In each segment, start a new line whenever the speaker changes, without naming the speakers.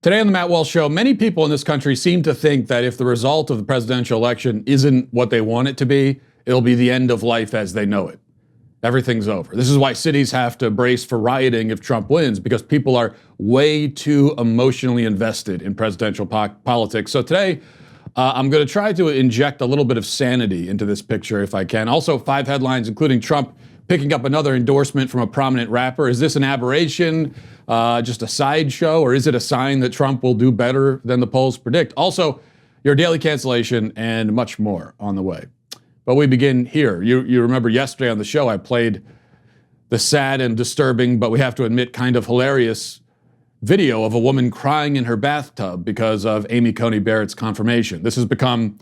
Today on the Matt Walsh Show, many people in this country seem to think that if the result of the presidential election isn't what they want it to be, it'll be the end of life as they know it. Everything's over. This is why cities have to brace for rioting if Trump wins, because people are way too emotionally invested in presidential politics. So today, I'm going to try to inject a little bit of sanity into this picture if I can. Also, 5 headlines, including Trump picking up another endorsement from a prominent rapper. Is this an aberration, just a sideshow, or is it a sign that Trump will do better than the polls predict? Also, your daily cancellation and much more on the way. But we begin here. You remember yesterday on the show, I played the sad and disturbing, but we have to admit kind of hilarious video of a woman crying in her bathtub because of Amy Coney Barrett's confirmation. This has become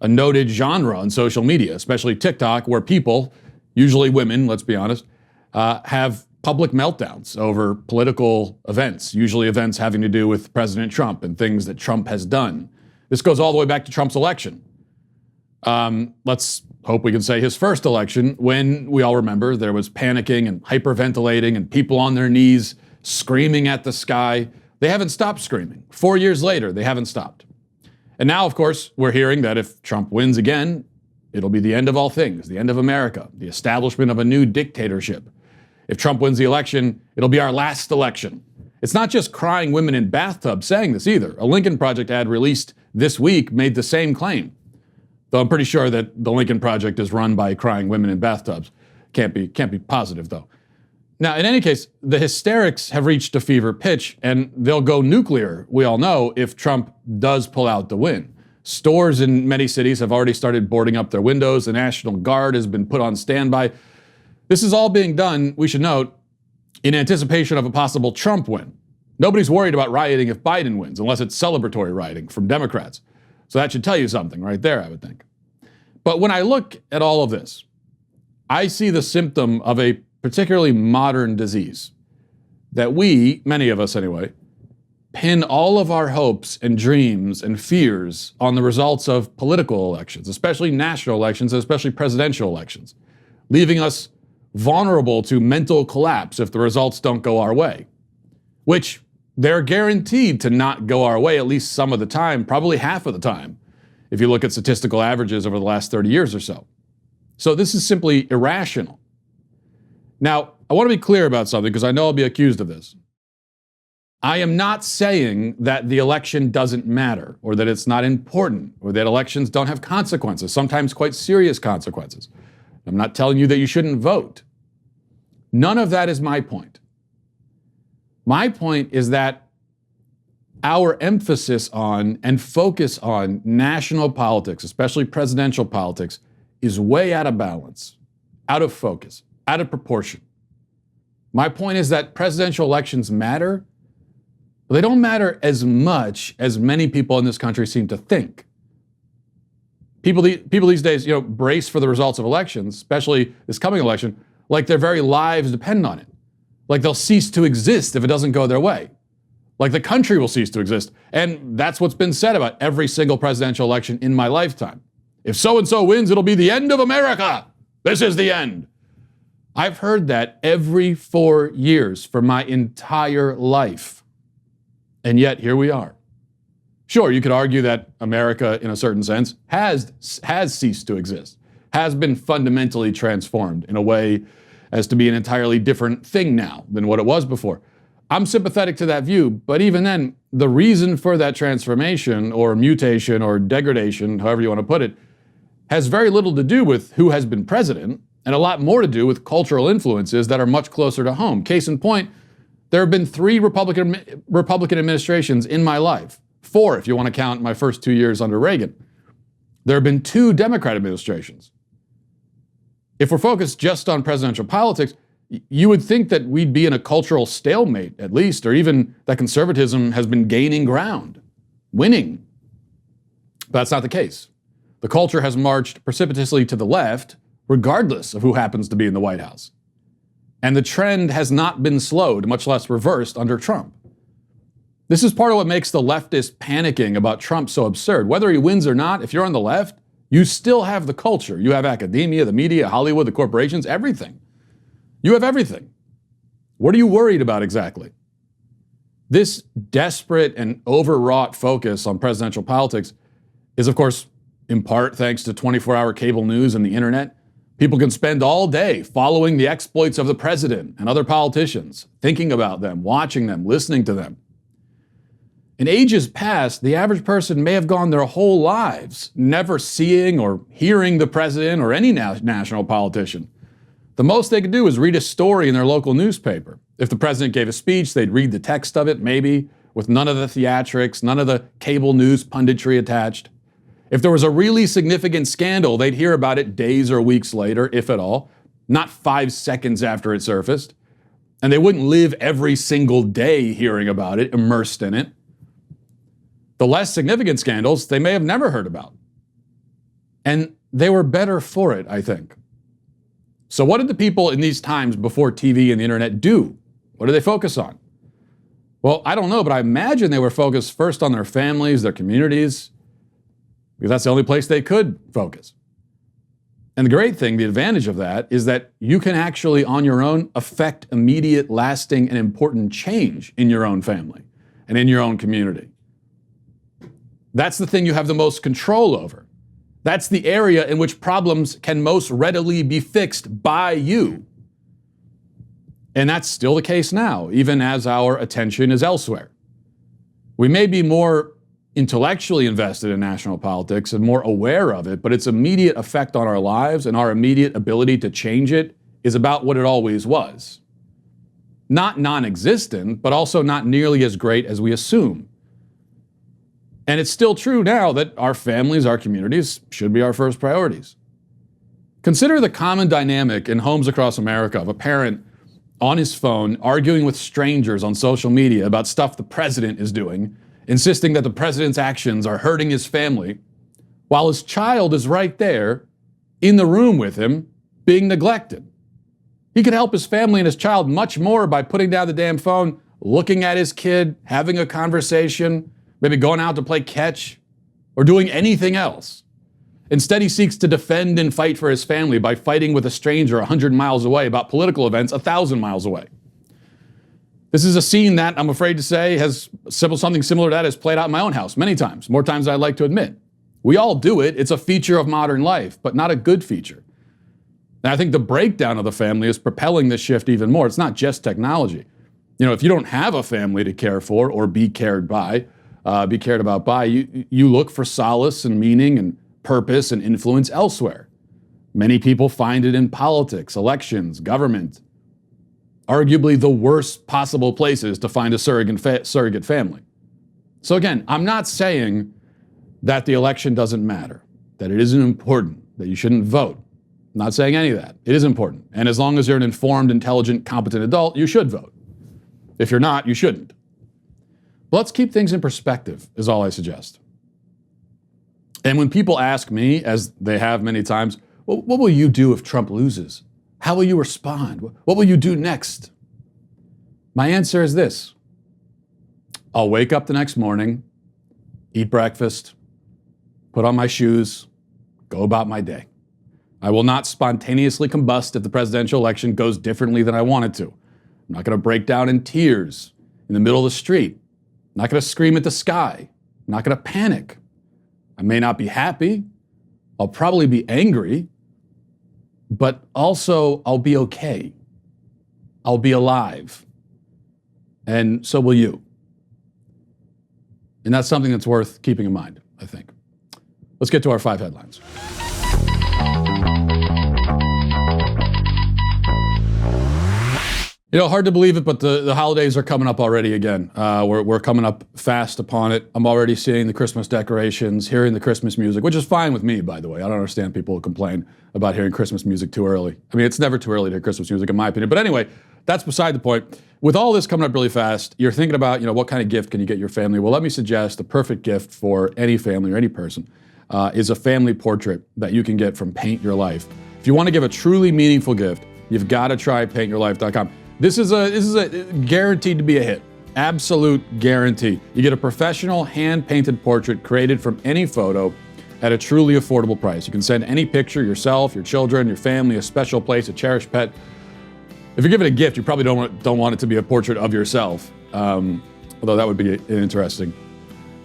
a noted genre on social media, especially TikTok, where people, usually women, let's be honest, have public meltdowns over political events, usually events having to do with President Trump and things that Trump has done. This goes all the way back to Trump's election. Let's hope we can say his first election, when we all remember there was panicking and hyperventilating and people on their knees screaming at the sky. They haven't stopped screaming. 4 years later, they haven't stopped. And now, of course, we're hearing that if Trump wins again, it'll be the end of all things, the end of America, the establishment of a new dictatorship. If Trump wins the election, it'll be our last election. It's not just crying women in bathtubs saying this either. A Lincoln Project ad released this week made the same claim. Though I'm pretty sure that the Lincoln Project is run by crying women in bathtubs. Can't be positive, though. Now, in any case, the hysterics have reached a fever pitch, and they'll go nuclear, we all know, if Trump does pull out the win. Stores in many cities have already started boarding up their windows. The National Guard has been put on standby. This is all being done, we should note, in anticipation of a possible Trump win. Nobody's worried about rioting if Biden wins, unless it's celebratory rioting from Democrats. So that should tell you something right there, I would think. But when I look at all of this, I see the symptom of a particularly modern disease that we, many of us anyway, pin all of our hopes and dreams and fears on the results of political elections, especially national elections, and especially presidential elections, leaving us vulnerable to mental collapse if the results don't go our way, which they're guaranteed to not go our way at least some of the time, probably half of the time, if you look at statistical averages over the last 30 years or so. So this is simply irrational. Now, I want to be clear about something because I know I'll be accused of this. I am not saying that the election doesn't matter or that it's not important or that elections don't have consequences, sometimes quite serious consequences. I'm not telling you that you shouldn't vote. None of that is my point. My point is that our emphasis on and focus on national politics, especially presidential politics, is way out of balance, out of focus, out of proportion. My point is that presidential elections matter, but they don't matter as much as many people in this country seem to think. People these days, brace for the results of elections, especially this coming election, like their very lives depend on it. Like they'll cease to exist if it doesn't go their way. Like the country will cease to exist. And that's what's been said about every single presidential election in my lifetime. If so-and-so wins, it'll be the end of America. This is the end. I've heard that every 4 years for my entire life. And yet here we are. Sure, you could argue that America, in a certain sense, has ceased to exist, has been fundamentally transformed in a way as to be an entirely different thing now than what it was before. I'm sympathetic to that view, but even then, the reason for that transformation or mutation or degradation, however you want to put it, has very little to do with who has been president and a lot more to do with cultural influences that are much closer to home. Case in point, there have been 3 Republican administrations in my life. 4, if you want to count my first 2 years under Reagan. There have been 2 Democrat administrations. If we're focused just on presidential politics, you would think that we'd be in a cultural stalemate, at least, or even that conservatism has been gaining ground, winning. But that's not the case. The culture has marched precipitously to the left, regardless of who happens to be in the White House. And the trend has not been slowed, much less reversed, under Trump. This is part of what makes the leftist panicking about Trump so absurd. Whether he wins or not, if you're on the left, you still have the culture. You have academia, the media, Hollywood, the corporations, everything. You have everything. What are you worried about exactly? This desperate and overwrought focus on presidential politics is, of course, in part thanks to 24-hour cable news and the internet. People can spend all day following the exploits of the president and other politicians, thinking about them, watching them, listening to them. In ages past, the average person may have gone their whole lives never seeing or hearing the president or any national politician. The most they could do is read a story in their local newspaper. If the president gave a speech, they'd read the text of it, maybe, with none of the theatrics, none of the cable news punditry attached. If there was a really significant scandal, they'd hear about it days or weeks later, if at all, not 5 seconds after it surfaced. And they wouldn't live every single day hearing about it, immersed in it. The less significant scandals, they may have never heard about. And they were better for it, I think. So what did the people in these times before TV and the internet do? What did they focus on? Well, I don't know, but I imagine they were focused first on their families, their communities, because that's the only place they could focus. And the great thing, the advantage of that, is that you can actually, on your own, affect immediate, lasting, and important change in your own family and in your own community. That's the thing you have the most control over. That's the area in which problems can most readily be fixed by you. And that's still the case now, even as our attention is elsewhere. We may be more intellectually invested in national politics and more aware of it, but its immediate effect on our lives and our immediate ability to change it is about what it always was. Not non-existent, but also not nearly as great as we assume. And it's still true now that our families, our communities, should be our first priorities. Consider the common dynamic in homes across America of a parent on his phone arguing with strangers on social media about stuff the president is doing, insisting that the president's actions are hurting his family, while his child is right there in the room with him being neglected. He could help his family and his child much more by putting down the damn phone, looking at his kid, having a conversation, maybe going out to play catch, or doing anything else. Instead, he seeks to defend and fight for his family by fighting with a stranger 100 miles away about political events 1,000 miles away. This is a scene that, I'm afraid to say, something similar to that has played out in my own house many times, more times than I'd like to admit. We all do it. It's a feature of modern life, but not a good feature. And I think the breakdown of the family is propelling this shift even more. It's not just technology. If you don't have a family to care for or be cared about by, you look for solace and meaning and purpose and influence elsewhere. Many people find it in politics, elections, government, arguably the worst possible places to find a surrogate family. So again, I'm not saying that the election doesn't matter, that it isn't important, that you shouldn't vote. I'm not saying any of that. It is important. And as long as you're an informed, intelligent, competent adult, you should vote. If you're not, you shouldn't. But let's keep things in perspective, is all I suggest. And when people ask me, as they have many times, well, what will you do if Trump loses? How will you respond? What will you do next? My answer is this. I'll wake up the next morning, eat breakfast, put on my shoes, go about my day. I will not spontaneously combust if the presidential election goes differently than I want it to. I'm not going to break down in tears in the middle of the street. I'm not going to scream at the sky. I'm not going to panic. I may not be happy. I'll probably be angry. But also, I'll be okay. I'll be alive. And so will you. And that's something that's worth keeping in mind, I think. Let's get to our 5 headlines. Hard to believe it, but the holidays are coming up already again. We're coming up fast upon it. I'm already seeing the Christmas decorations, hearing the Christmas music, which is fine with me, by the way. I don't understand people who complain about hearing Christmas music too early. I mean, it's never too early to hear Christmas music, in my opinion. But anyway, that's beside the point. With all this coming up really fast, you're thinking about, what kind of gift can you get your family? Well, let me suggest the perfect gift for any family or any person is a family portrait that you can get from Paint Your Life. If you want to give a truly meaningful gift, you've got to try paintyourlife.com. This is a guaranteed to be a hit. Absolute guarantee. You get a professional hand-painted portrait created from any photo at a truly affordable price. You can send any picture, yourself, your children, your family, a special place, a cherished pet. If you're giving a gift, you probably don't want it to be a portrait of yourself. although that would be an interesting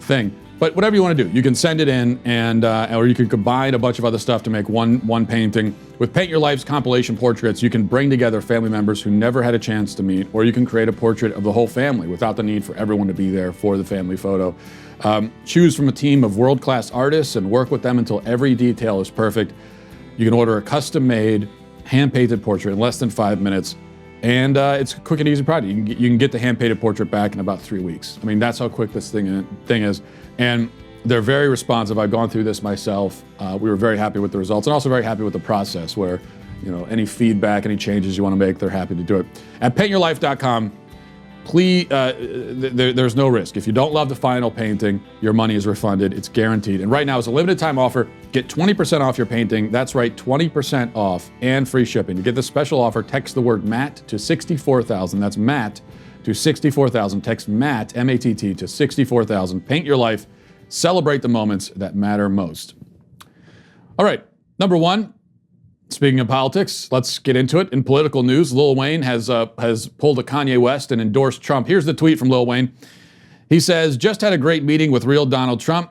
thing. But whatever you want to do, you can send it in, and or you can combine a bunch of other stuff to make one painting. With Paint Your Life's compilation portraits, you can bring together family members who never had a chance to meet, or you can create a portrait of the whole family without the need for everyone to be there for the family photo. Choose from a team of world-class artists and work with them until every detail is perfect. You can order a custom-made, hand-painted portrait in less than 5 minutes, and it's a quick and easy project. You can get the hand-painted portrait back in about 3 weeks. I mean, that's how quick this thing is. And they're very responsive. I've gone through this myself. We were very happy with the results, and also very happy with the process where, any feedback, any changes you want to make, they're happy to do it. At paintyourlife.com, please, there's no risk. If you don't love the final painting, your money is refunded. It's guaranteed. And right now, it's a limited time offer. Get 20% off your painting. That's right, 20% off and free shipping. To get the special offer, text the word Matt to 64,000. That's Matt to 64,000. Text Matt, M-A-T-T, to 64,000. Paint your life. Celebrate the moments that matter most. All right, number one, speaking of politics, let's get into it. In political news, Lil Wayne has pulled a Kanye West and endorsed Trump. Here's the tweet from Lil Wayne. He says, just had a great meeting with real Donald Trump.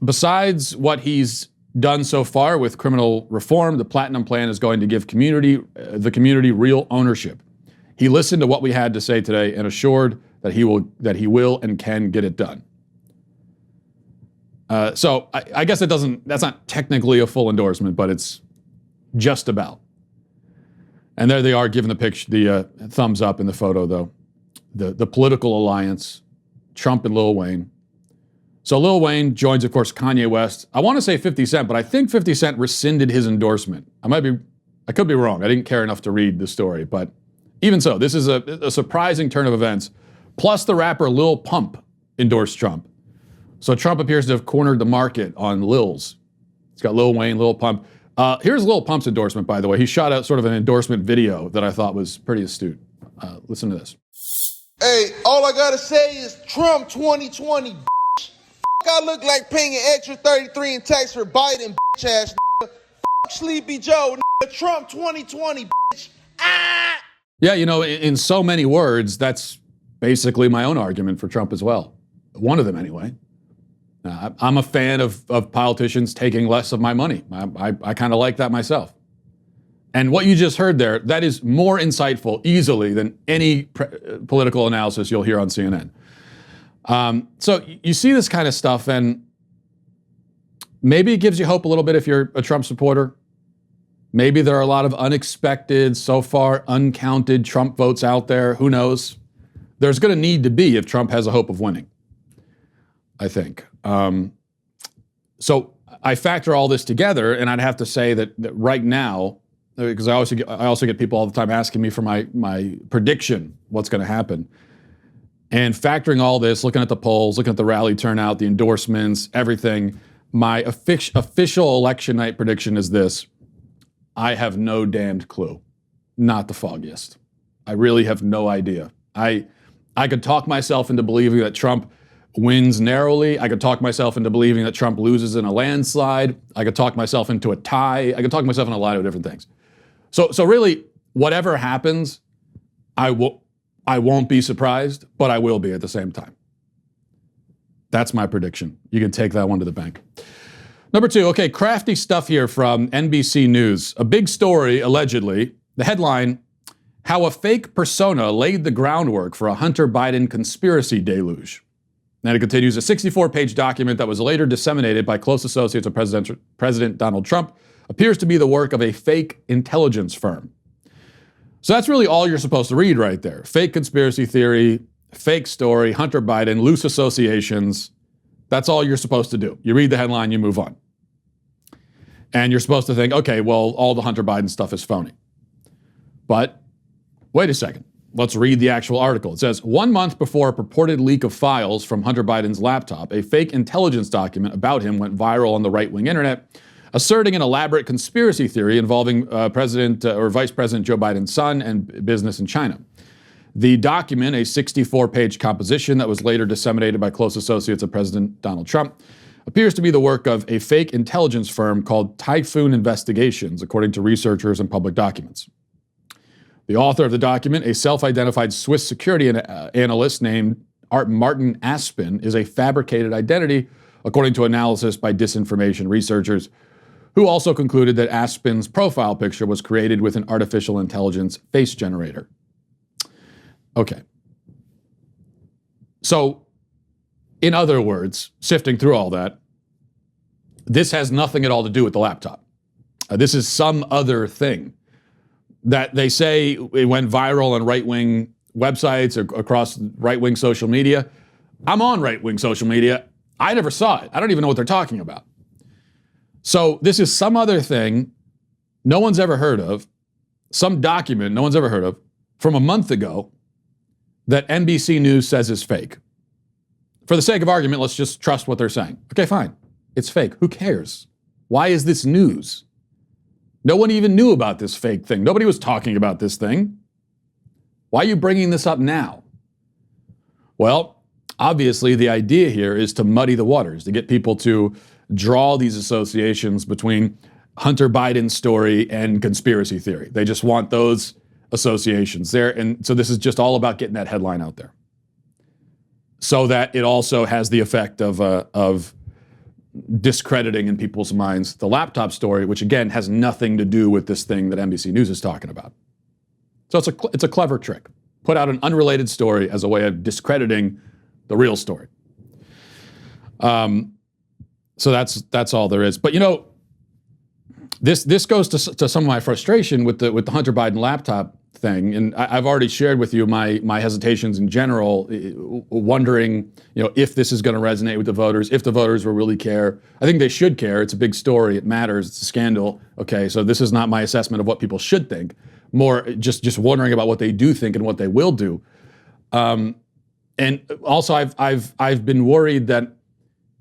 Besides what he's done so far with criminal reform, the Platinum Plan is going to give the community real ownership. He listened to what we had to say today and assured that he will and can get it done. So I guess that's not technically a full endorsement, but it's just about. And there they are giving the thumbs up in the photo, though. The political alliance, Trump and Lil Wayne. So Lil Wayne joins, of course, Kanye West. I want to say 50 Cent, but I think 50 Cent rescinded his endorsement. I could be wrong. I didn't care enough to read the story, but even so, this is a surprising turn of events. Plus, the rapper Lil Pump endorsed Trump. So Trump appears to have cornered the market on Lils. It's got Lil Wayne, Lil Pump. Here's Lil Pump's endorsement, by the way. He shot out sort of an endorsement video that I thought was pretty astute. Listen to this.
Hey, all I gotta say is Trump 2020, bitch. I look like paying an extra 33 in tax for Biden, bitch ass. Sleepy Joe, Trump 2020, bitch. Ah!
Yeah, in so many words, that's basically my own argument for Trump as well. One of them, anyway. I'm a fan of politicians taking less of my money. I kind of like that myself. And what you just heard there, that is more insightful easily than any political analysis you'll hear on CNN. So you see this kind of stuff, and maybe it gives you hope a little bit if you're a Trump supporter. Maybe there are a lot of unexpected, so far uncounted Trump votes out there. Who knows? There's going to need to be if Trump has a hope of winning, I think. So I factor all this together, and I'd have to say that right now, because I also get people all the time asking me for my prediction, what's going to happen. And factoring all this, looking at the polls, looking at the rally turnout, the endorsements, everything, my official election night prediction is this. I have no damned clue. Not the foggiest. I really have no idea. I could talk myself into believing that Trump wins narrowly. I could talk myself into believing that Trump loses in a landslide. I could talk myself into a tie. I could talk myself into a lot of different things. So really, whatever happens, I won't be surprised, but I will be at the same time. That's my prediction. You can take that one to the bank. Number two, okay, crafty stuff here from NBC News. A big story, allegedly. The headline, how a fake persona laid the groundwork for a Hunter Biden conspiracy deluge. And it continues, a 64-page document that was later disseminated by close associates of President Donald Trump appears to be the work of a fake intelligence firm. So that's really all you're supposed to read right there. Fake conspiracy theory, fake story, Hunter Biden, loose associations. That's all you're supposed to do. You read the headline, you move on. And you're supposed to think, okay, well, all the Hunter Biden stuff is phony. But wait a second. Let's read the actual article. It says, 1 month before a purported leak of files from Hunter Biden's laptop, a fake intelligence document about him went viral on the right-wing internet, asserting an elaborate conspiracy theory involving Vice President Joe Biden's son and business in China. The document, a 64-page composition that was later disseminated by close associates of President Donald Trump, appears to be the work of a fake intelligence firm called Typhoon Investigations, according to researchers and public documents. The author of the document, a self-identified Swiss security analyst named Martin Aspin is a fabricated identity, according to analysis by disinformation researchers, who also concluded that Aspin's profile picture was created with an artificial intelligence face generator. Okay. So, in other words, sifting through all that, this has nothing at all to do with the laptop. This is some other thing that they say it went viral on right-wing websites or across right-wing social media. I'm on right-wing social media. I never saw it. I don't even know what they're talking about. So this is some other thing no one's ever heard of, some document no one's ever heard of from a month ago that NBC News says is fake. For the sake of argument, let's just trust what they're saying. Okay, fine. It's fake. Who cares? Why is this news? No one even knew about this fake thing. Nobody was talking about this thing. Why are you bringing this up now? Well, obviously the idea here is to muddy the waters, to get people to draw these associations between Hunter Biden's story and conspiracy theory. They just want those associations there. And so this is just all about getting that headline out there, so that it also has the effect of discrediting in people's minds the laptop story, which again has nothing to do with this thing that NBC News is talking about. So it's a clever trick. Put out an unrelated story as a way of discrediting the real story. So that's all there is. But you know, this goes to some of my frustration with the Hunter Biden laptop thing, and I've already shared with you my hesitations in general, wondering, you know, if this is going to resonate with the voters, if the voters will really care. I think they should care. It's a big story. It matters. It's a scandal. Okay, so this is not my assessment of what people should think. More just wondering about what they do think and what they will do. And also, I've been worried that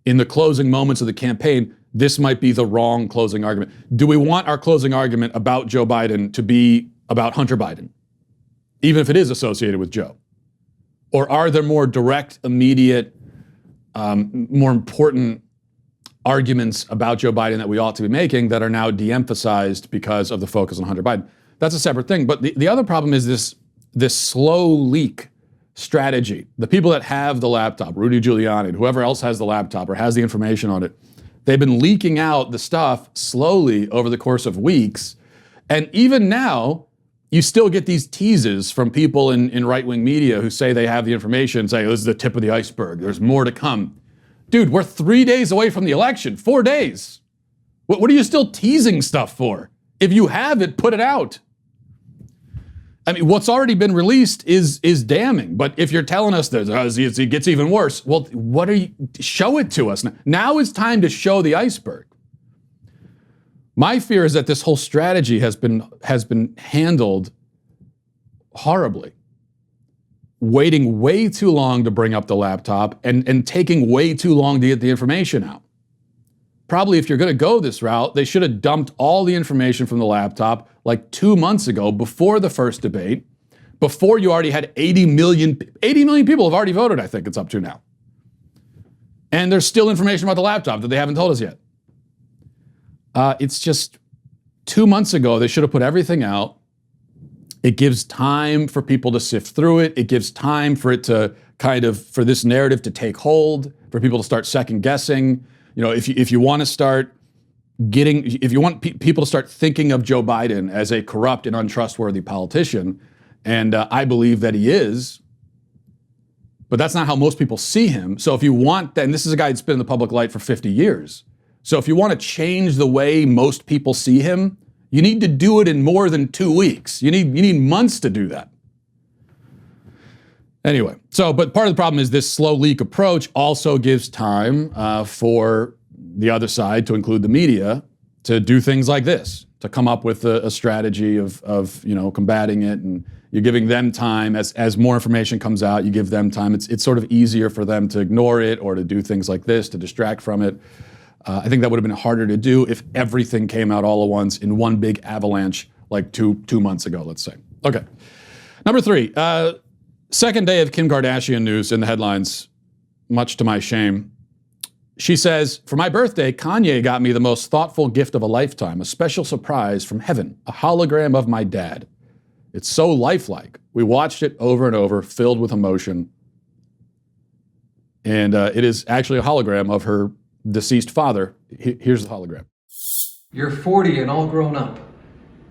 in the closing moments of the campaign, this might be the wrong closing argument. Do we want our closing argument about Joe Biden to be about Hunter Biden, even if it is associated with Joe? Or are there more direct, immediate, more important arguments about Joe Biden that we ought to be making that are now de-emphasized because of the focus on Hunter Biden? That's a separate thing. But the other problem is this slow leak strategy. The people that have the laptop, Rudy Giuliani, and whoever else has the laptop or has the information on it, they've been leaking out the stuff slowly over the course of weeks. And even now, you still get these teases from people in right-wing media who say they have the information, say, oh, this is the tip of the iceberg. There's more to come. Dude, we're 3 days away from the election, 4 days. What are you still teasing stuff for? If you have it, put it out. I mean, what's already been released is damning. But if you're telling us that it gets even worse, well, show it to us. Now is time to show the iceberg. My fear is that this whole strategy has been handled horribly. Waiting way too long to bring up the laptop and taking way too long to get the information out. Probably if you're going to go this route, they should have dumped all the information from the laptop like 2 months ago, before the first debate, before you already had 80 million people have already voted, I think it's up to now. And there's still information about the laptop that they haven't told us yet. It's just 2 months ago, they should have put everything out. It gives time for people to sift through it. It gives time for it to for this narrative to take hold, for people to start second guessing. You know, if you want to start if you want people to start thinking of Joe Biden as a corrupt and untrustworthy politician, and I believe that he is, but that's not how most people see him. So if you want that, and this is a guy that's been in the public light for 50 years. So if you want to change the way most people see him, you need to do it in more than 2 weeks. You need months to do that. Anyway, but part of the problem is this slow leak approach also gives time for the other side, to include the media, to do things like this, to come up with a strategy of combating it, and you're giving them time as more information comes out. You give them time. It's sort of easier for them to ignore it or to do things like this to distract from it. I think that would have been harder to do if everything came out all at once in one big avalanche, like two months ago, let's say. Okay, number 3. Second day of Kim Kardashian news in the headlines, much to my shame. She says, for my birthday, Kanye got me the most thoughtful gift of a lifetime, a special surprise from heaven, a hologram of my dad. It's so lifelike. We watched it over and over, filled with emotion. And it is actually a hologram of her deceased father. Here's the hologram.
You're 40 and all grown up.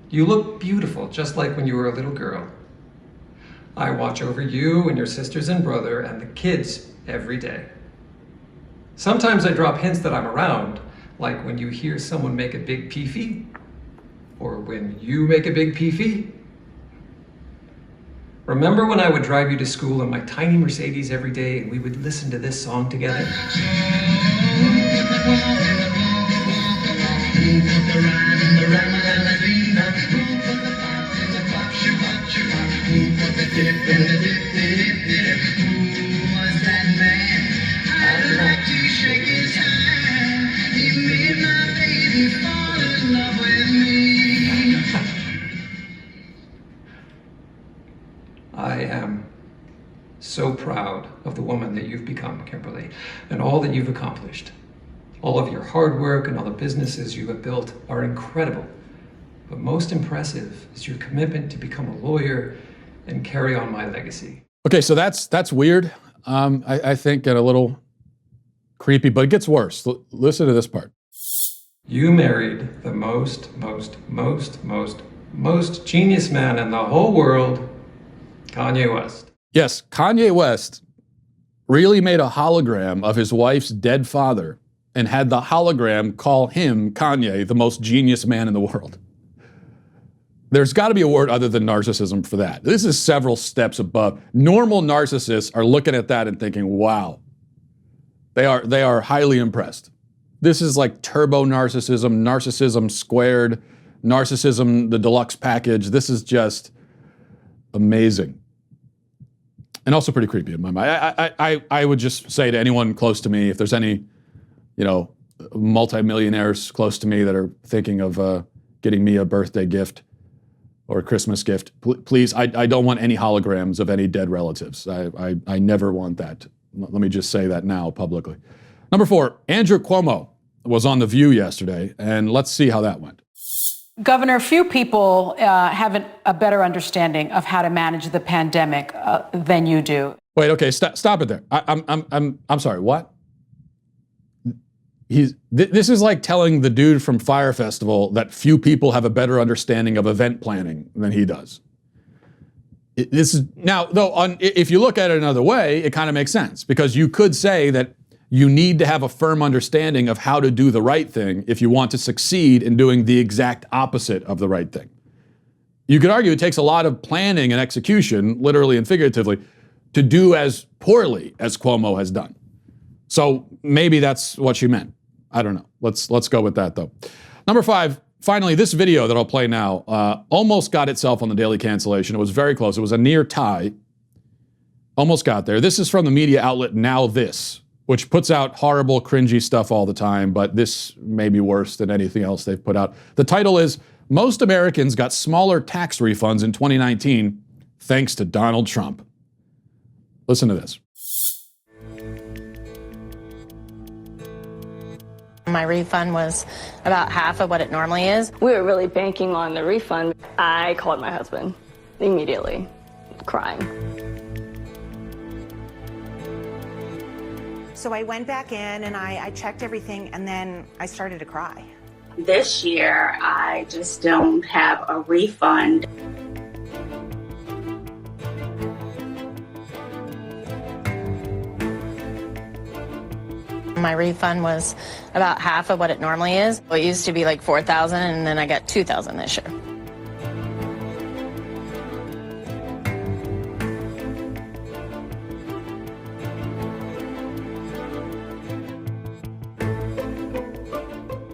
You look beautiful, just like when you were a little girl. I watch over you and your sisters and brother and the kids every day. Sometimes I drop hints that I'm around, like when you hear someone make a big peefee, or when you make a big peefee. Remember when I would drive you to school in my tiny Mercedes every day and we would listen to this song together? I am so proud of the woman that you've become, Kimberly, and all that you've accomplished. All of your hard work and all the businesses you have built are incredible. But most impressive is your commitment to become a lawyer and carry on my legacy.
Okay, so that's weird. I think, and a little creepy, but it gets worse. Listen to this part.
You married the most genius man in the whole world, Kanye West.
Yes, Kanye West really made a hologram of his wife's dead father and had the hologram call him, Kanye, the most genius man in the world. There's got to be a word other than narcissism for that. This is several steps above. Normal narcissists are looking at that and thinking, wow. They are highly impressed. This is like turbo narcissism, narcissism squared, narcissism, the deluxe package. This is just amazing. And also pretty creepy in my mind. I would just say to anyone close to me, if there's any, multimillionaires close to me that are thinking of getting me a birthday gift or a Christmas gift, please, I don't want any holograms of any dead relatives. I never want that. Let me just say that now publicly. Number 4, Andrew Cuomo was on The View yesterday, and let's see how that went.
Governor, few people have a better understanding of how to manage the pandemic than you do.
Wait, okay, stop it there. I'm sorry, what? This is like telling the dude from Fire Festival that few people have a better understanding of event planning than he does. This is now, though, if you look at it another way, it kind of makes sense, because you could say that you need to have a firm understanding of how to do the right thing if you want to succeed in doing the exact opposite of the right thing. You could argue it takes a lot of planning and execution, literally and figuratively, to do as poorly as Cuomo has done. So maybe that's what she meant. I don't know. Let's go with that, though. Number 5, finally, this video that I'll play now almost got itself on the Daily Cancellation. It was very close. It was a near tie. Almost got there. This is from the media outlet Now This, which puts out horrible, cringy stuff all the time, but this may be worse than anything else they've put out. The title is, Most Americans Got Smaller Tax Refunds in 2019 Thanks to Donald Trump. Listen to this.
My refund was about half of what it normally is.
We were really banking on the refund. I called my husband immediately, crying.
So I went back in and I checked everything, and then I started to cry.
This year, I just don't have a refund.
My refund was about half of what it normally is. It used to be like $4,000, and then I got $2,000 this year.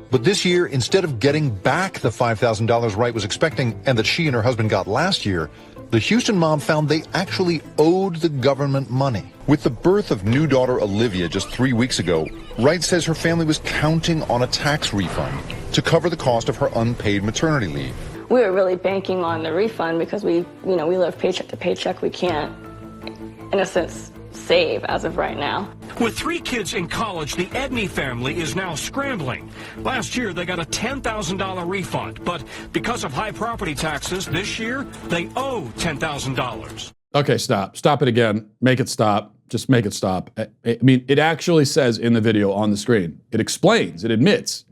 But this year, instead of getting back the $5,000 Wright was expecting and that she and her husband got last year, the Houston mom found they actually owed the government money. With the birth of new daughter Olivia just 3 weeks ago, Wright says her family was counting on a tax refund to cover the cost of her unpaid maternity leave.
We were really banking on the refund because we live paycheck to paycheck. We can't, in a sense, save as of right now.
With 3 kids in college, the Edney family is now scrambling. Last year, they got a $10,000 refund, but because of high property taxes, this year, they owe $10,000.
Okay, stop. Stop it again. Make it stop. Just make it stop. I mean, it actually says in the video on the screen, it explains, it admits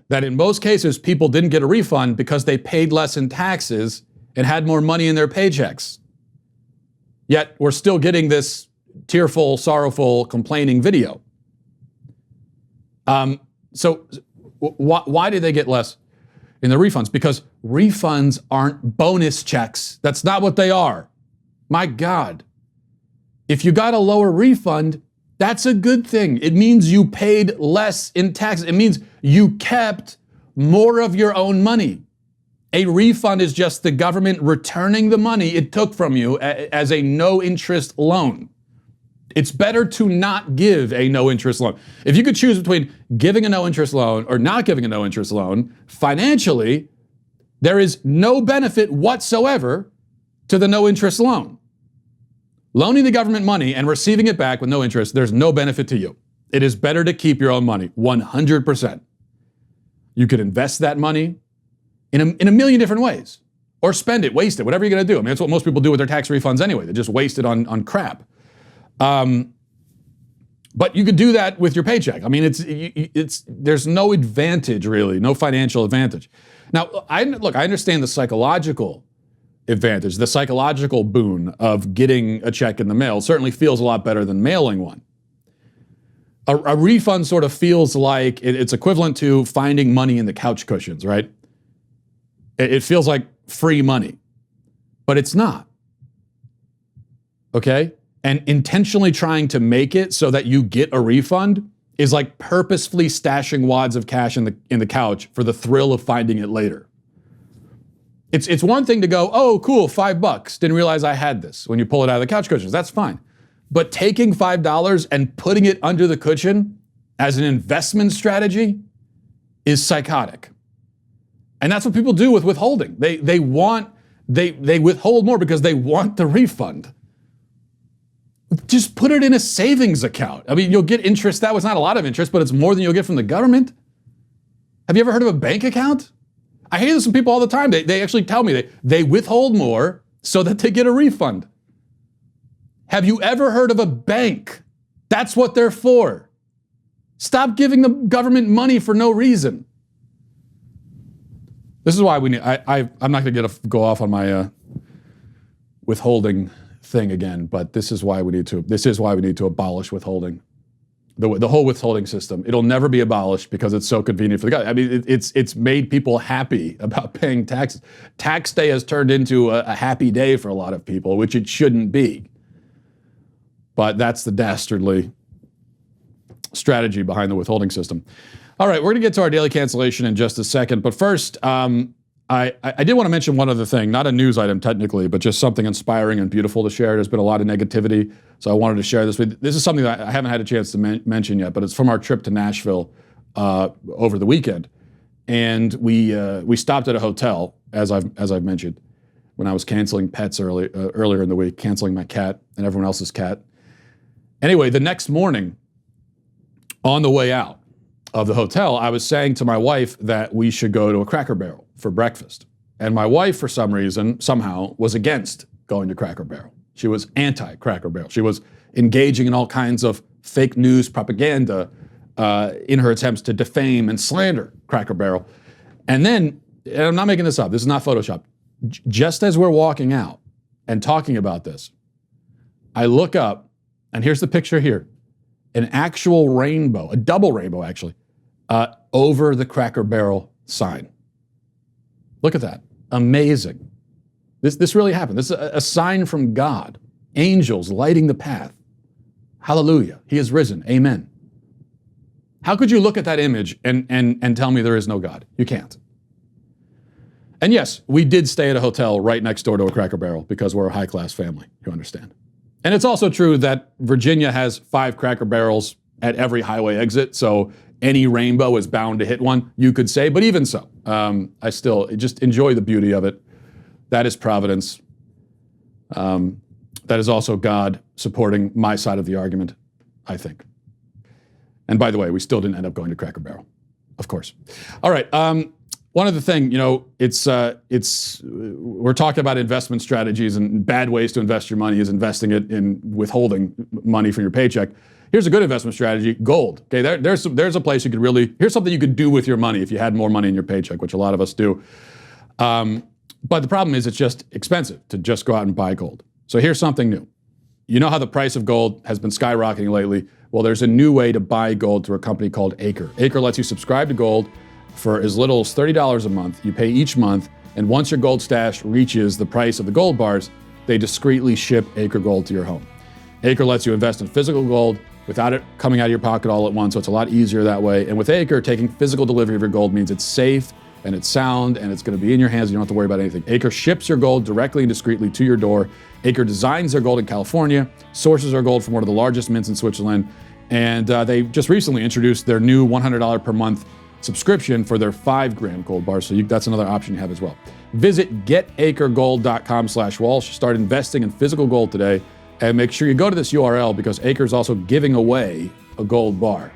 that in most cases, people didn't get a refund because they paid less in taxes and had more money in their paychecks. Yet we're still getting this tearful, sorrowful, complaining video. So why did they get less in the refunds? Because refunds aren't bonus checks. That's not what they are. My God. If you got a lower refund, that's a good thing. It means you paid less in taxes. It means you kept more of your own money. A refund is just the government returning the money it took from you as a no-interest loan. It's better to not give a no-interest loan. If you could choose between giving a no-interest loan or not giving a no-interest loan, financially, there is no benefit whatsoever to the no-interest loan. Loaning the government money and receiving it back with no interest, there's no benefit to you. It is better to keep your own money, 100%. You could invest that money in a million different ways, or spend it, waste it, whatever you're going to do. I mean, that's what most people do with their tax refunds anyway. They just waste it on crap. But you could do that with your paycheck. I mean, there's no advantage really, no financial advantage. Now, I understand the psychological advantage, the psychological boon of getting a check in the mail certainly feels a lot better than mailing one. A refund sort of feels like it's equivalent to finding money in the couch cushions, right? It feels like free money, but it's not. Okay? And intentionally trying to make it so that you get a refund is like purposefully stashing wads of cash in the couch for the thrill of finding it later. It's one thing to go, oh, cool, $5. Didn't realize I had this when you pull it out of the couch cushions. That's fine. But taking $5 and putting it under the cushion as an investment strategy is psychotic. And that's what people do with withholding. They withhold more because they want the refund. Just put it in a savings account. I mean, you'll get interest. That was not a lot of interest, but it's more than you'll get from the government. Have you ever heard of a bank account? I hear this from people all the time. They actually tell me they withhold more so that they get a refund. Have you ever heard of a bank? That's what they're for. Stop giving the government money for no reason. This is why we need, I'm not going to go off on my withholding thing again, but this is why we need to abolish withholding. The whole withholding system, it'll never be abolished because it's so convenient for the government. I mean, it's made people happy about paying taxes. Tax day has turned into a happy day for a lot of people, which it shouldn't be. But that's the dastardly strategy behind the withholding system. All right, we're going to get to our daily cancellation in just a second. But first, I did want to mention one other thing, not a news item technically, but just something inspiring and beautiful to share. There's been a lot of negativity, so I wanted to share this with you. This is something that I haven't had a chance to mention yet, but it's from our trip to Nashville over the weekend. And we stopped at a hotel, as I've mentioned, when I was canceling pets earlier in the week, canceling my cat and everyone else's cat. Anyway, the next morning, on the way out of the hotel, I was saying to my wife that we should go to a Cracker Barrel for breakfast. And my wife, for some reason, somehow, was against going to Cracker Barrel. She was anti-Cracker Barrel. She was engaging in all kinds of fake news propaganda in her attempts to defame and slander Cracker Barrel. And then, and I'm not making this up, this is not Photoshop, just as we're walking out and talking about this, I look up, and here's the picture here, an actual rainbow, a double rainbow actually, over the Cracker Barrel sign. Look at that. Amazing. This really happened. This is a sign from God. Angels lighting the path. Hallelujah. He is risen. Amen. How could you look at that image and tell me there is no God? You can't. And yes, we did stay at a hotel right next door to a Cracker Barrel because we're a high-class family, you understand. And it's also true that Virginia has 5 Cracker Barrels at every highway exit, so any rainbow is bound to hit one, you could say. But even so, I still just enjoy the beauty of it. That is providence. That is also God supporting my side of the argument, I think. And by the way, we still didn't end up going to Cracker Barrel, of course. All right, One other thing, we're talking about investment strategies, and bad ways to invest your money is investing it in withholding money from your paycheck. Here's a good investment strategy: gold. Okay, there's a place you could here's something you could do with your money if you had more money in your paycheck, which a lot of us do. But the problem is it's just expensive to just go out and buy gold. So here's something new. You know how the price of gold has been skyrocketing lately? Well, there's a new way to buy gold through a company called Acre. Acre lets you subscribe to gold for as little as $30 a month. You pay each month, and once your gold stash reaches the price of the gold bars, they discreetly ship Acre Gold to your home. Acre lets you invest in physical gold without it coming out of your pocket all at once, so it's a lot easier that way. And with Acre, taking physical delivery of your gold means it's safe and it's sound and it's going to be in your hands. You don't have to worry about anything. Acre ships your gold directly and discreetly to your door. Acre designs their gold in California, sources their gold from one of the largest mints in Switzerland, and they just recently introduced their new $100 per month subscription for their 5-gram gold bar. So that's another option you have as well. Visit getacregold.com/Walsh. Start investing in physical gold today, and make sure you go to this URL because Acre is also giving away a gold bar.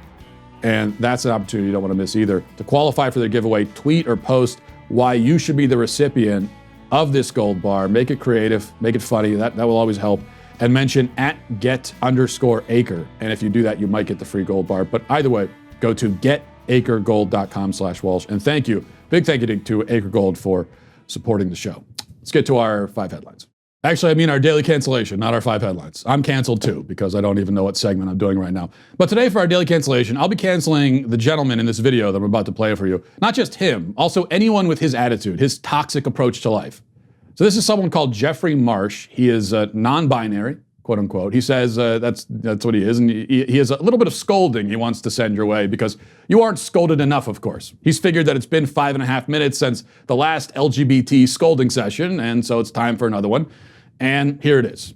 And that's an opportunity you don't want to miss either. To qualify for their giveaway, tweet or post why you should be the recipient of this gold bar. Make it creative, make it funny. That will always help. And mention @get_Acre. And if you do that, you might get the free gold bar. But either way, go to getacregold.com/Walsh. And big thank you to Acre Gold for supporting the show. Let's get to our 5 headlines. Actually, I mean our daily cancellation, not our 5 headlines. I'm canceled too, because I don't even know what segment I'm doing right now. But today for our daily cancellation, I'll be canceling the gentleman in this video that I'm about to play for you. Not just him, also anyone with his attitude, his toxic approach to life. So this is someone called Jeffrey Marsh. He is non-binary, quote unquote. He says that's what he is, and he has a little bit of scolding he wants to send your way because you aren't scolded enough, of course. He's figured that it's been 5.5 minutes since the last LGBT scolding session, and so it's time for another one. And here it is.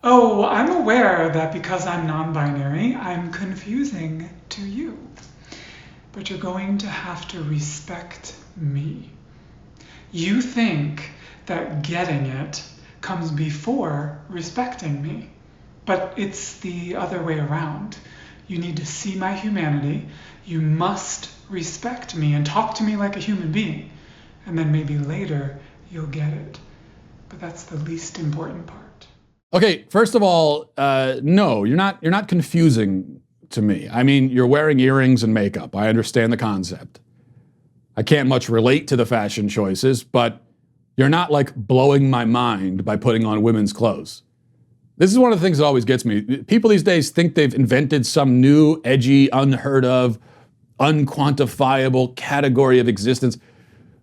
Oh, I'm aware that because I'm non-binary, I'm confusing to you. But you're going to have to respect me. You think that getting it comes before respecting me, but it's the other way around. You need to see my humanity. You must respect me and talk to me like a human being, and then maybe later you'll get it. But that's the least important part.
Okay, first of all, no, you're not confusing to me. I mean, you're wearing earrings and makeup. I understand the concept. I can't much relate to the fashion choices, but you're not like blowing my mind by putting on women's clothes. This is one of the things that always gets me. People these days think they've invented some new, edgy, unheard of, unquantifiable category of existence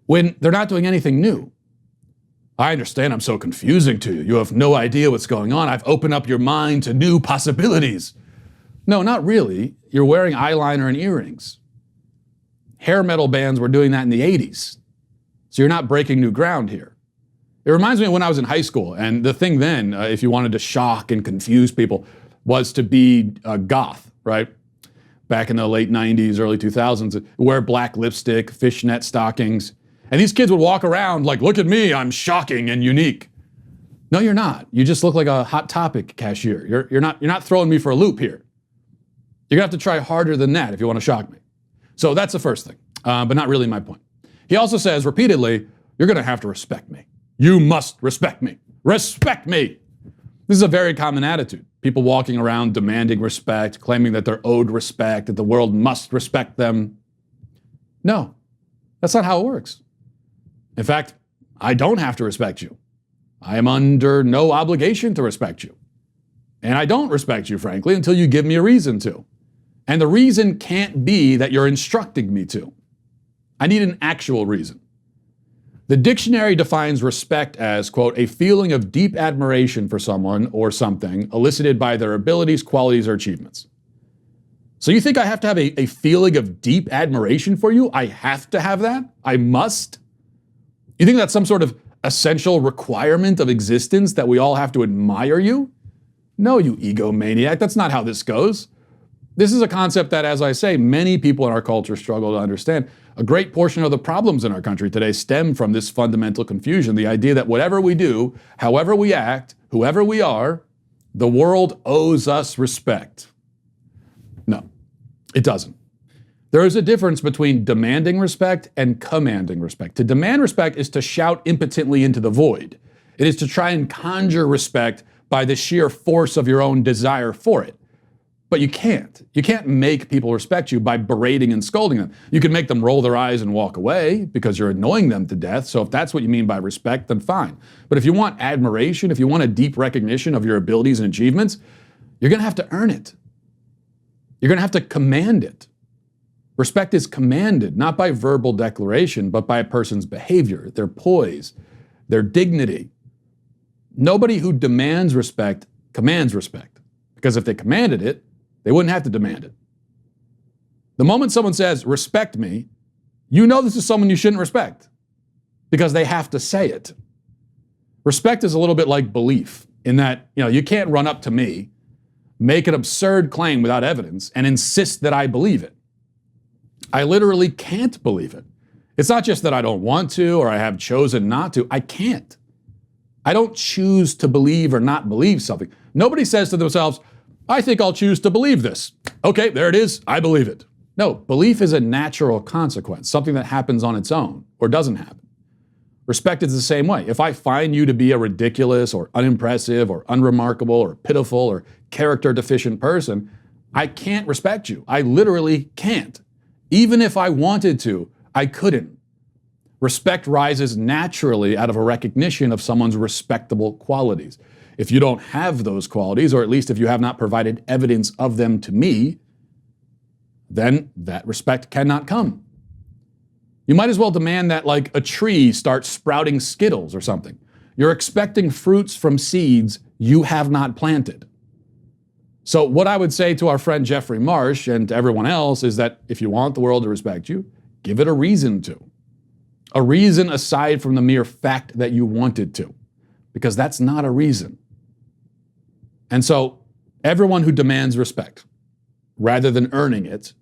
when they're not doing anything new. I understand I'm so confusing to you. You have no idea what's going on. I've opened up your mind to new possibilities. No, not really. You're wearing eyeliner and earrings. Hair metal bands were doing that in the 80s. So you're not breaking new ground here. It reminds me of when I was in high school, and the thing then, if you wanted to shock and confuse people, was to be a goth, right? Back in the late 90s, early 2000s, wear black lipstick, fishnet stockings. And these kids would walk around like, look at me, I'm shocking and unique. No, you're not. You just look like a Hot Topic cashier. You're not throwing me for a loop here. You're gonna have to try harder than that if you want to shock me. So that's the first thing, but not really my point. He also says repeatedly, you're gonna have to respect me. You must respect me. Respect me. This is a very common attitude. People walking around demanding respect, claiming that they're owed respect, that the world must respect them. No, that's not how it works. In fact, I don't have to respect you. I am under no obligation to respect you. And I don't respect you, frankly, until you give me a reason to. And the reason can't be that you're instructing me to. I need an actual reason. The dictionary defines respect as, quote, a feeling of deep admiration for someone or something elicited by their abilities, qualities, or achievements. So you think I have to have a feeling of deep admiration for you? I have to have that? I must? You think that's some sort of essential requirement of existence that we all have to admire you? No, you egomaniac. That's not how this goes. This is a concept that, as I say, many people in our culture struggle to understand. A great portion of the problems in our country today stem from this fundamental confusion, the idea that whatever we do, however we act, whoever we are, the world owes us respect. No, it doesn't. There is a difference between demanding respect and commanding respect. To demand respect is to shout impotently into the void. It is to try and conjure respect by the sheer force of your own desire for it. But you can't. You can't make people respect you by berating and scolding them. You can make them roll their eyes and walk away because you're annoying them to death. So if that's what you mean by respect, then fine. But if you want admiration, if you want a deep recognition of your abilities and achievements, you're going to have to earn it. You're going to have to command it. Respect is commanded, not by verbal declaration, but by a person's behavior, their poise, their dignity. Nobody who demands respect commands respect, because if they commanded it, they wouldn't have to demand it. The moment someone says, respect me, you know this is someone you shouldn't respect, because they have to say it. Respect is a little bit like belief, in that, you can't run up to me, make an absurd claim without evidence, and insist that I believe it. I literally can't believe it. It's not just that I don't want to or I have chosen not to. I can't. I don't choose to believe or not believe something. Nobody says to themselves, I think I'll choose to believe this. Okay, there it is. I believe it. No, belief is a natural consequence, something that happens on its own or doesn't happen. Respect is the same way. If I find you to be a ridiculous or unimpressive or unremarkable or pitiful or character deficient person, I can't respect you. I literally can't. Even if I wanted to, I couldn't. Respect rises naturally out of a recognition of someone's respectable qualities. If you don't have those qualities, or at least if you have not provided evidence of them to me, then that respect cannot come. You might as well demand that, like, a tree starts sprouting Skittles or something. You're expecting fruits from seeds you have not planted. So what I would say to our friend Jeffrey Marsh and to everyone else is that if you want the world to respect you, give it a reason to. A reason aside from the mere fact that you wanted to, because that's not a reason. And so everyone who demands respect rather than earning it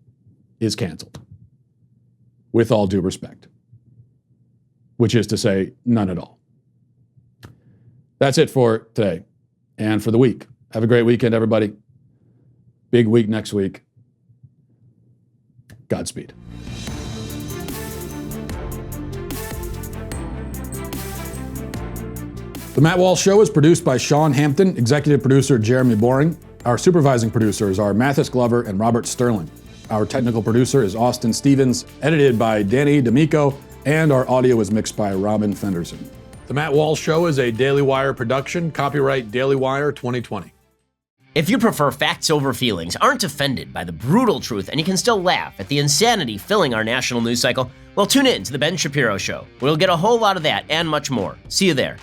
is canceled, with all due respect, which is to say none at all. That's it for today and for the week. Have a great weekend, everybody. Big week next week. Godspeed. The Matt Walsh Show is produced by Sean Hampton, executive producer Jeremy Boring. Our supervising producers are Mathis Glover and Robert Sterling. Our technical producer is Austin Stevens, edited by Danny D'Amico, and our audio is mixed by Robin Fenderson. The Matt Walsh Show is a Daily Wire production, copyright Daily Wire 2020.
If you prefer facts over feelings, aren't offended by the brutal truth, and you can still laugh at the insanity filling our national news cycle, well, tune in to The Ben Shapiro Show, where you'll get a whole lot of that and much more. See you there.